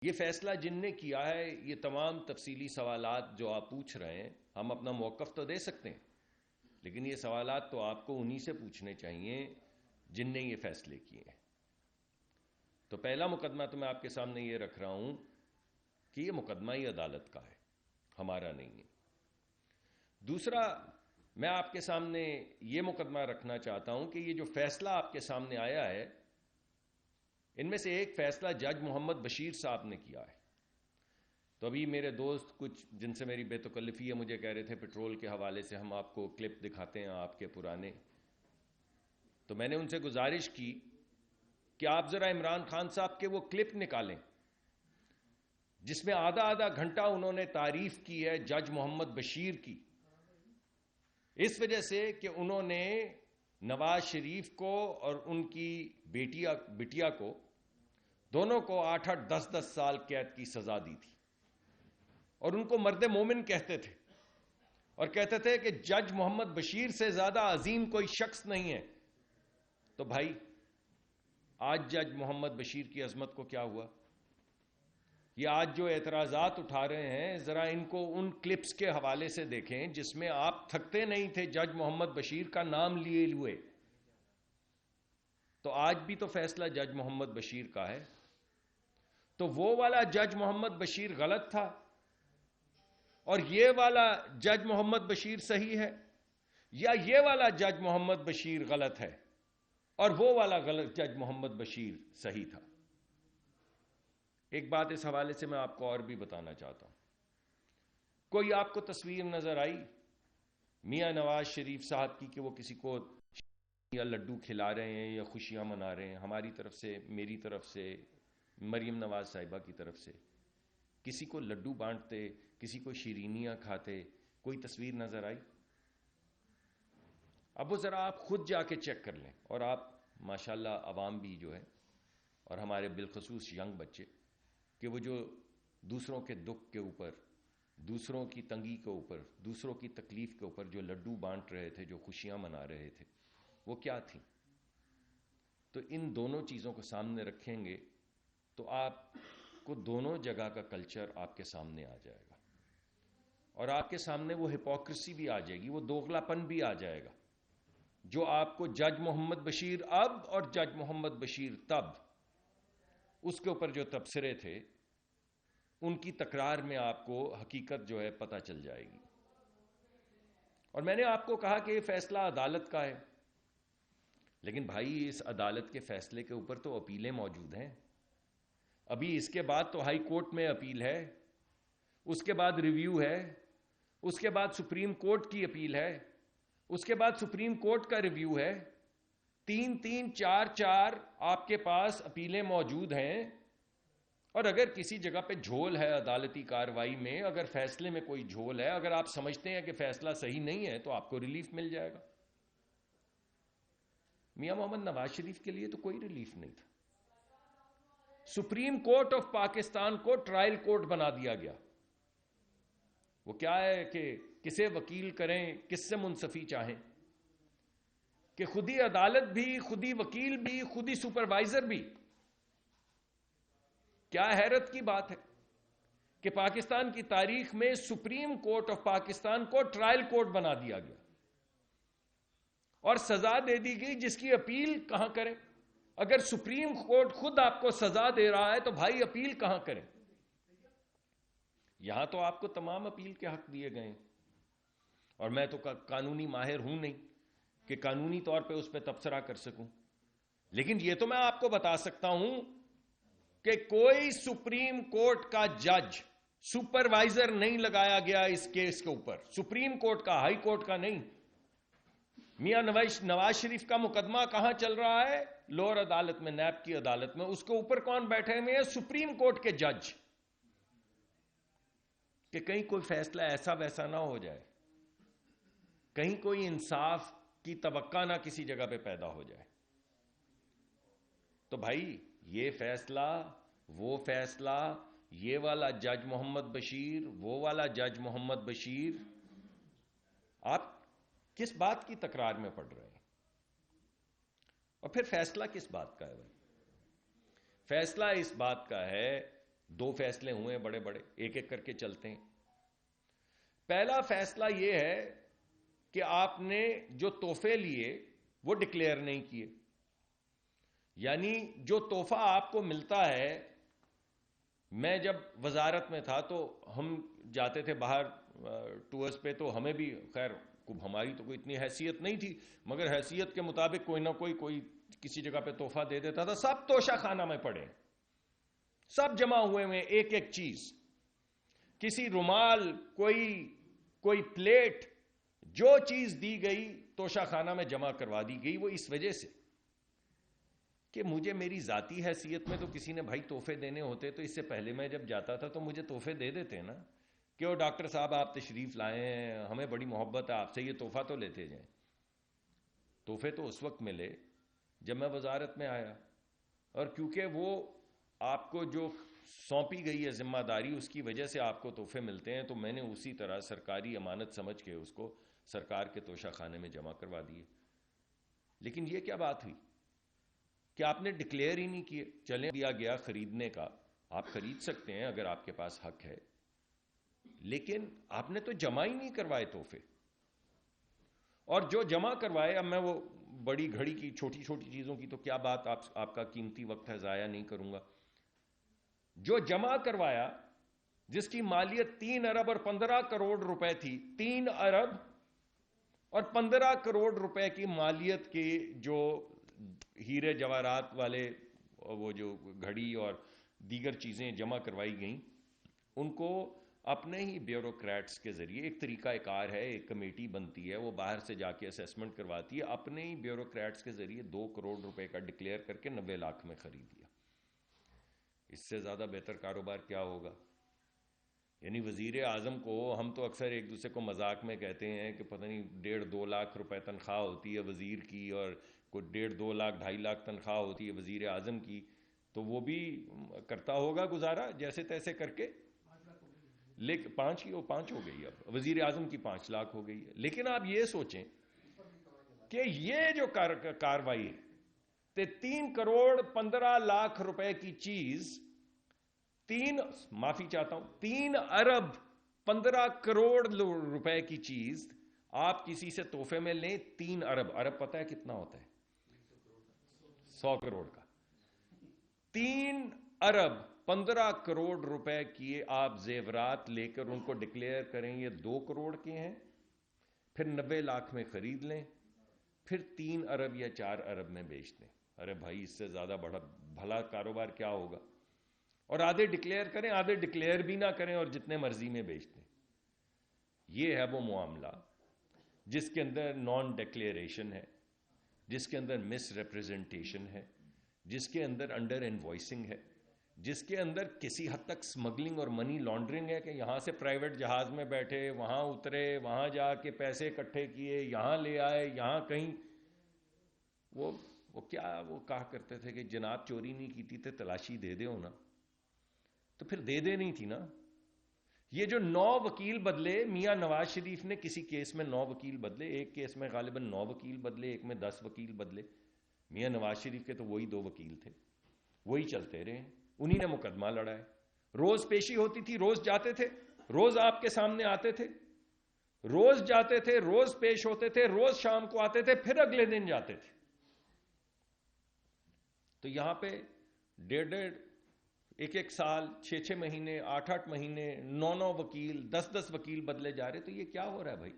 یہ فیصلہ جن نے کیا ہے، یہ تمام تفصیلی سوالات جو آپ پوچھ رہے ہیں، ہم اپنا موقف تو دے سکتے ہیں، لیکن یہ سوالات تو آپ کو انہی سے پوچھنے چاہیے جن نے یہ فیصلے کیے ہیں۔ تو پہلا مقدمہ تو میں آپ کے سامنے یہ رکھ رہا ہوں کہ یہ مقدمہ ہی عدالت کا ہے، ہمارا نہیں ہے۔ دوسرا، میں آپ کے سامنے یہ مقدمہ رکھنا چاہتا ہوں کہ یہ جو فیصلہ آپ کے سامنے آیا ہے، ان میں سے ایک فیصلہ جج محمد بشیر صاحب نے کیا ہے۔ تو ابھی میرے دوست کچھ جن سے میری بے تکلفی ہے مجھے کہہ رہے تھے پٹرول کے حوالے سے ہم آپ کو کلپ دکھاتے ہیں آپ کے پرانے، تو میں نے ان سے گزارش کی کہ آپ ذرا عمران خان صاحب کے وہ کلپ نکالیں جس میں آدھا آدھا گھنٹہ انہوں نے تعریف کی ہے جج محمد بشیر کی، اس وجہ سے کہ انہوں نے نواز شریف کو اور ان کی بٹیا کو دونوں کو 8-10 سال قید کی سزا دی تھی، اور ان کو مرد مومن کہتے تھے، اور کہتے تھے کہ جج محمد بشیر سے زیادہ عظیم کوئی شخص نہیں ہے۔ تو بھائی آج جج محمد بشیر کی عظمت کو کیا ہوا؟ یہ آج جو اعتراضات اٹھا رہے ہیں، ذرا ان کو ان کلپس کے حوالے سے دیکھیں جس میں آپ تھکتے نہیں تھے جج محمد بشیر کا نام لیے ہوئے۔ تو آج بھی تو فیصلہ جج محمد بشیر کا ہے۔ تو وہ والا جج محمد بشیر غلط تھا اور یہ والا جج محمد بشیر صحیح ہے، یا یہ والا جج محمد بشیر غلط ہے اور وہ والا غلط جج محمد بشیر صحیح تھا؟ ایک بات اس حوالے سے میں آپ کو اور بھی بتانا چاہتا ہوں۔ کوئی آپ کو تصویر نظر آئی میاں نواز شریف صاحب کی کہ وہ کسی کو یا لڈو کھلا رہے ہیں یا خوشیاں منا رہے ہیں؟ ہماری طرف سے، میری طرف سے، مریم نواز صاحبہ کی طرف سے کسی کو لڈو بانٹتے، کسی کو شیرینیاں کھاتے کوئی تصویر نظر آئی؟ اب وہ ذرا آپ خود جا کے چیک کر لیں، اور آپ ماشاءاللہ عوام بھی جو ہے اور ہمارے بالخصوص ینگ بچے کہ وہ جو دوسروں کے دکھ کے اوپر، دوسروں کی تنگی کے اوپر، دوسروں کی تکلیف کے اوپر جو لڈو بانٹ رہے تھے، جو خوشیاں منا رہے تھے، وہ کیا تھیں؟ تو ان دونوں چیزوں کو سامنے رکھیں گے تو آپ کو دونوں جگہ کا کلچر آپ کے سامنے آ جائے گا، اور آپ کے سامنے وہ ہپوکریسی بھی آ جائے گی، وہ دوغلا پن بھی آ جائے گا جو آپ کو جج محمد بشیر اب اور جج محمد بشیر تب، اس کے اوپر جو تبصرے تھے ان کی تکرار میں آپ کو حقیقت جو ہے پتہ چل جائے گی۔ اور میں نے آپ کو کہا کہ یہ فیصلہ عدالت کا ہے، لیکن بھائی اس عدالت کے فیصلے کے اوپر تو اپیلیں موجود ہیں۔ ابھی اس کے بعد تو ہائی کورٹ میں اپیل ہے، اس کے بعد ریویو ہے، اس کے بعد سپریم کورٹ کی اپیل ہے، اس کے بعد سپریم کورٹ کا ریویو ہے، 3 4 آپ کے پاس اپیلیں موجود ہیں۔ اور اگر کسی جگہ پہ جھول ہے عدالتی کارروائی میں، اگر فیصلے میں کوئی جھول ہے، اگر آپ سمجھتے ہیں کہ فیصلہ صحیح نہیں ہے تو آپ کو ریلیف مل جائے گا۔ میاں محمد نواز شریف کے لیے تو کوئی ریلیف نہیں تھا۔ سپریم کورٹ آف پاکستان کو ٹرائل کورٹ بنا دیا گیا۔ وہ کیا ہے کہ کسے وکیل کریں، کس سے منصفی چاہیں، کہ خودی عدالت بھی، خودی وکیل بھی، خودی سپروائزر بھی۔ کیا حیرت کی بات ہے کہ پاکستان کی تاریخ میں سپریم کورٹ آف پاکستان کو ٹرائل کورٹ بنا دیا گیا اور سزا دے دی گئی جس کی اپیل کہاں کریں؟ اگر سپریم کورٹ خود آپ کو سزا دے رہا ہے تو بھائی اپیل کہاں کریں؟ یہاں تو آپ کو تمام اپیل کے حق دیے گئے ہیں، اور میں تو قانونی ماہر ہوں نہیں کہ قانونی طور پہ اس پہ تبصرہ کر سکوں، لیکن یہ تو میں آپ کو بتا سکتا ہوں کہ کوئی سپریم کورٹ کا جج سپروائزر نہیں لگایا گیا اس کیس کے اوپر، سپریم کورٹ کا، ہائی کورٹ کا نہیں۔ میاں نواز شریف کا مقدمہ کہاں چل رہا ہے؟ لوور عدالت میں، نیب کی عدالت میں۔ اس کے اوپر کون بیٹھے ہوئے ہیں؟ سپریم کورٹ کے جج، کہ کہیں کوئی فیصلہ ایسا ویسا نہ ہو جائے، کہیں کوئی انصاف کی توقع نہ کسی جگہ پہ پیدا ہو جائے۔ تو بھائی یہ فیصلہ، وہ فیصلہ، یہ والا جج محمد بشیر، وہ والا جج محمد بشیر، آپ کس بات کی تکرار میں پڑھ رہے ہیں؟ اور پھر فیصلہ کس بات کا ہے بھائی؟ فیصلہ اس بات کا ہے 2 فیصلے ہوئے ہیں بڑے بڑے، ایک ایک کر کے چلتے ہیں۔ پہلا فیصلہ یہ ہے کہ آپ نے جو تحفے لیے وہ ڈکلیئر نہیں کیے، یعنی جو تحفہ آپ کو ملتا ہے، میں جب وزارت میں تھا تو ہم جاتے تھے باہر ٹورز پہ، تو ہمیں بھی خیر ہماری تو کوئی اتنی حیثیت نہیں تھی، مگر حیثیت کے مطابق کوئی نہ کوئی کسی جگہ پہ تحفہ دے دیتا تھا۔ سب توشہ خانہ میں پڑے، سب جمع ہوئے ہوئے، ایک ایک چیز، کسی رومال، کوئی پلیٹ، جو چیز دی گئی توشہ خانہ میں جمع کروا دی گئی۔ وہ اس وجہ سے کہ مجھے میری ذاتی حیثیت میں تو کسی نے بھائی تحفے دینے ہوتے تو اس سے پہلے میں جب جاتا تھا تو مجھے تحفے دے دیتے نا، کہ وہ ڈاکٹر صاحب آپ تشریف لائے ہیں، ہمیں بڑی محبت ہے آپ سے، یہ تحفہ تو لیتے جائیں۔ تحفے تو اس وقت ملے جب میں وزارت میں آیا، اور کیونکہ وہ آپ کو جو سونپی گئی ہے ذمہ داری، اس کی وجہ سے آپ کو تحفے ملتے ہیں، تو میں نے اسی طرح سرکاری امانت سمجھ کے اس کو سرکار کے توشہ خانے میں جمع کروا دیے۔ لیکن یہ کیا بات ہوئی کہ آپ نے ڈکلیئر ہی نہیں کیے؟ چلیں دیا گیا خریدنے کا، آپ خرید سکتے ہیں اگر آپ کے پاس حق ہے، لیکن آپ نے تو جمع ہی نہیں کروائے تحفے۔ اور جو جمع کروائے، اب میں وہ بڑی گھڑی کی چھوٹی چھوٹی چیزوں کی تو کیا بات، آپ کا قیمتی وقت ہے ضائع نہیں کروں گا۔ جو جمع کروایا جس کی مالیت 3 ارب اور 15 کروڑ روپے تھی، 3 ارب اور 15 کروڑ روپے کی مالیت کے جو ہیرے جواہرات والے وہ جو گھڑی اور دیگر چیزیں جمع کروائی گئیں، ان کو اپنے ہی بیوروکریٹس کے ذریعے، ایک طریقہ کار ہے، ایک کمیٹی بنتی ہے، وہ باہر سے جا کے اسیسمنٹ کرواتی ہے، اپنے ہی بیوروکریٹس کے ذریعے 2 کروڑ روپے کا ڈکلیئر کر کے 90 لاکھ میں خرید لیا۔ اس سے زیادہ بہتر کاروبار کیا ہوگا؟ یعنی وزیر اعظم کو ہم تو اکثر ایک دوسرے کو مذاق میں کہتے ہیں کہ پتہ نہیں 1.5-2 لاکھ روپے تنخواہ ہوتی ہے وزیر کی، اور کوئی 1.5-2 لاکھ 2.5 لاکھ تنخواہ ہوتی ہے وزیر اعظم کی، تو وہ بھی کرتا ہوگا گزارا جیسے تیسے کر کے، لیکن 5 ہو گئی، اب وزیر اعظم کی 5 لاکھ ہو گئی ہے۔ لیکن آپ یہ سوچیں کہ یہ جو کاروائی ہے، 3 کروڑ 15 لاکھ روپے کی چیز، 3 ارب 15 کروڑ روپے کی چیز آپ کسی سے تحفے میں لیں، 3 ارب پتہ ہے کتنا ہوتا ہے؟ 100 کروڑ کا۔ 3 ارب 15 کروڑ روپے کی آپ زیورات لے کر ان کو ڈکلیئر کریں یہ 2 کروڑ کے ہیں، پھر 90 لاکھ میں خرید لیں، پھر 3 ارب یا 4 ارب میں بیچ دیں۔ ارے بھائی، اس سے زیادہ بڑا بھلا کاروبار کیا ہوگا؟ اور آدھے ڈکلیئر کریں، آدھے ڈکلیئر بھی نہ کریں اور جتنے مرضی میں بیچ دیں۔ یہ ہے وہ معاملہ جس کے اندر نان ڈکلیئریشن ہے، جس کے اندر مس ریپریزنٹیشن ہے، جس کے اندر انڈر انوائسنگ ہے، جس کے اندر کسی حد تک سمگلنگ اور منی لانڈرنگ ہے، کہ یہاں سے پرائیویٹ جہاز میں بیٹھے، وہاں اترے، وہاں جا کے پیسے اکٹھے کیے، یہاں لے آئے، یہاں کہیں وہ کہا کرتے تھے کہ جناب چوری نہیں کی تھی تو تلاشی دے دے ہونا، تو پھر دے دے نہیں تھی نا۔ یہ جو 9 وکیل بدلے، میاں نواز شریف نے کسی کیس میں 9 وکیل بدلے، ایک کیس میں غالباً 9 وکیل بدلے، ایک میں 10 وکیل بدلے۔ میاں نواز شریف کے تو وہی 2 وکیل تھے، وہی چلتے رہے، انہی نے مقدمہ لڑا ہے۔ روز پیشی ہوتی تھی، روز جاتے تھے، روز آپ کے سامنے آتے تھے، روز جاتے تھے، روز پیش ہوتے تھے، روز شام کو آتے تھے، پھر اگلے دن جاتے تھے۔ تو یہاں پہ 1.5 سال، 6 مہینے، 8 مہینے، 9 وکیل، 10 وکیل بدلے جا رہے، تو یہ کیا ہو رہا ہے بھائی؟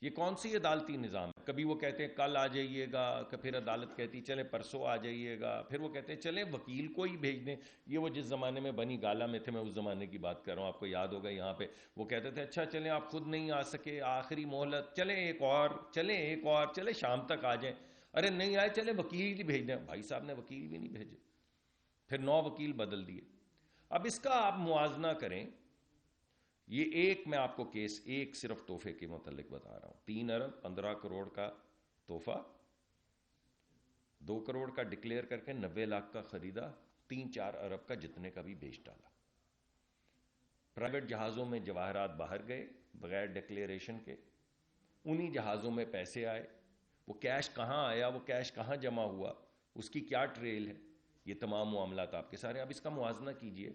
یہ کون سی عدالتی نظام ہے؟ کبھی وہ کہتے ہیں کل آ جائیے گا، پھر عدالت کہتی چلے پرسوں آ جائیے گا، پھر وہ کہتے ہیں چلے وکیل کو ہی بھیج دیں۔ یہ وہ جس زمانے میں بنی گالا میں تھے، میں اس زمانے کی بات کر رہا ہوں، آپ کو یاد ہوگا، یہاں پہ وہ کہتے تھے اچھا چلیں آپ خود نہیں آ سکے، آخری مہلت، چلیں ایک اور، چلیں شام تک آ جائیں، ارے نہیں آئے چلیں وکیل ہی بھیج دیں۔ بھائی صاحب نے وکیل بھی نہیں بھیجے، پھر 9 وکیل بدل دیے۔ اب اس کا آپ موازنہ کریں، یہ میں آپ کو کیس ایک صرف تحفے کے متعلق بتا رہا ہوں، 3 ارب 15 کروڑ کا تحفہ، 2 کروڑ کا ڈکلیئر کر کے 90 لاکھ کا خریدا، 3-4 ارب کا جتنے کا بھی بیچ ڈالا۔ پرائیویٹ جہازوں میں جواہرات باہر گئے بغیر ڈکلیئریشن کے، انہی جہازوں میں پیسے آئے، وہ کیش کہاں آیا، وہ کیش کہاں جمع ہوا، اس کی کیا ٹریل ہے، یہ تمام معاملات آپ کے سارے۔ اب اس کا موازنہ کیجئے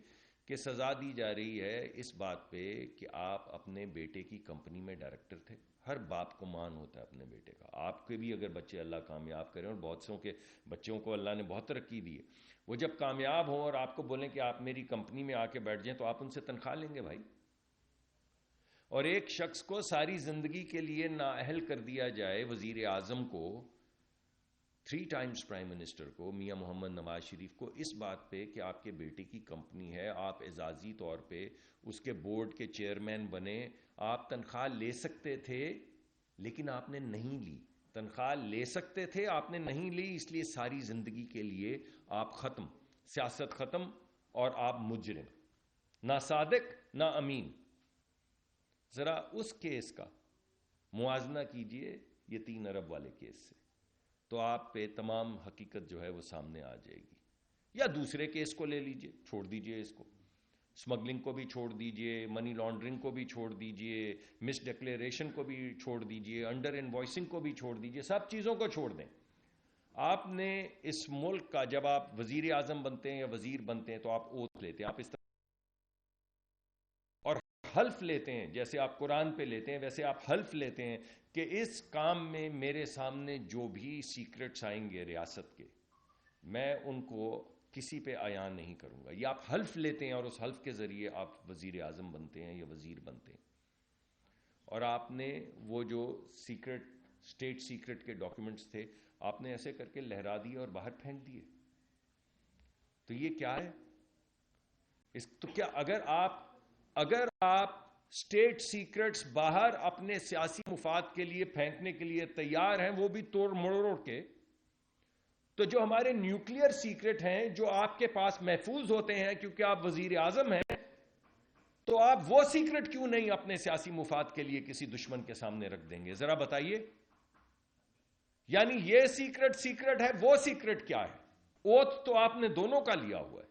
کہ سزا دی جا رہی ہے اس بات پہ کہ آپ اپنے بیٹے کی کمپنی میں ڈائریکٹر تھے. ہر باپ کو مان ہوتا ہے اپنے بیٹے کا. آپ کے بھی اگر بچے اللہ کامیاب کریں, اور بہت سوں کے بچوں کو اللہ نے بہت ترقی دی ہے, وہ جب کامیاب ہوں اور آپ کو بولیں کہ آپ میری کمپنی میں آ کے بیٹھ جائیں, تو آپ ان سے تنخواہ لیں گے بھائی. اور ایک شخص کو ساری زندگی کے لیے نااہل کر دیا جائے, وزیر اعظم کو, 3 ٹائمز پرائم منسٹر کو, میاں محمد نواز شریف کو, اس بات پہ کہ آپ کے بیٹے کی کمپنی ہے, آپ اعزازی طور پہ اس کے بورڈ کے چیئرمین بنے, آپ تنخواہ لے سکتے تھے لیکن آپ نے نہیں لی. تنخواہ لے سکتے تھے, آپ نے نہیں لی, اس لیے ساری زندگی کے لیے آپ ختم, سیاست ختم, اور آپ مجرم, نہ صادق نہ امین. ذرا اس کیس کا موازنہ کیجئے یہ 3 ارب والے کیس سے, تو آپ پہ تمام حقیقت جو ہے وہ سامنے آ جائے گی. یا دوسرے کیس کو لے لیجئے, چھوڑ دیجئے اس کو, اسمگلنگ کو بھی چھوڑ دیجئے, منی لانڈرنگ کو بھی چھوڑ دیجئے, مس ڈکلیریشن کو بھی چھوڑ دیجئے, انڈر انوائسنگ کو بھی چھوڑ دیجئے, سب چیزوں کو چھوڑ دیں. آپ نے اس ملک کا, جب آپ وزیر اعظم بنتے ہیں یا وزیر بنتے ہیں تو آپ اوتھ لیتے ہیں, آپ اس طرح اور حلف لیتے ہیں, جیسے آپ قرآن پہ لیتے ہیں ویسے آپ حلف لیتے ہیں کہ اس کام میں میرے سامنے جو بھی سیکرٹس آئیں گے ریاست کے, میں ان کو کسی پہ عیان نہیں کروں گا. یہ آپ حلف لیتے ہیں اور اس حلف کے ذریعے آپ وزیر اعظم بنتے ہیں یا وزیر بنتے ہیں. اور آپ نے وہ جو سیکرٹ, اسٹیٹ سیکرٹ کے ڈاکیومنٹس تھے, آپ نے ایسے کر کے لہرا دیے اور باہر پھینک دیے. تو یہ کیا ہے؟ تو کیا اگر آپ اسٹیٹ سیکرٹس باہر اپنے سیاسی مفاد کے لیے پھینکنے کے لیے تیار ہیں, وہ بھی توڑ مروڑ کے, تو جو ہمارے نیوکلیئر سیکرٹ ہیں جو آپ کے پاس محفوظ ہوتے ہیں کیونکہ آپ وزیر اعظم ہیں, تو آپ وہ سیکرٹ کیوں نہیں اپنے سیاسی مفاد کے لیے کسی دشمن کے سامنے رکھ دیں گے؟ ذرا بتائیے. یعنی یہ سیکرٹ ہے, وہ سیکرٹ کیا ہے؟ اوتھ تو آپ نے دونوں کا لیا ہوا ہے.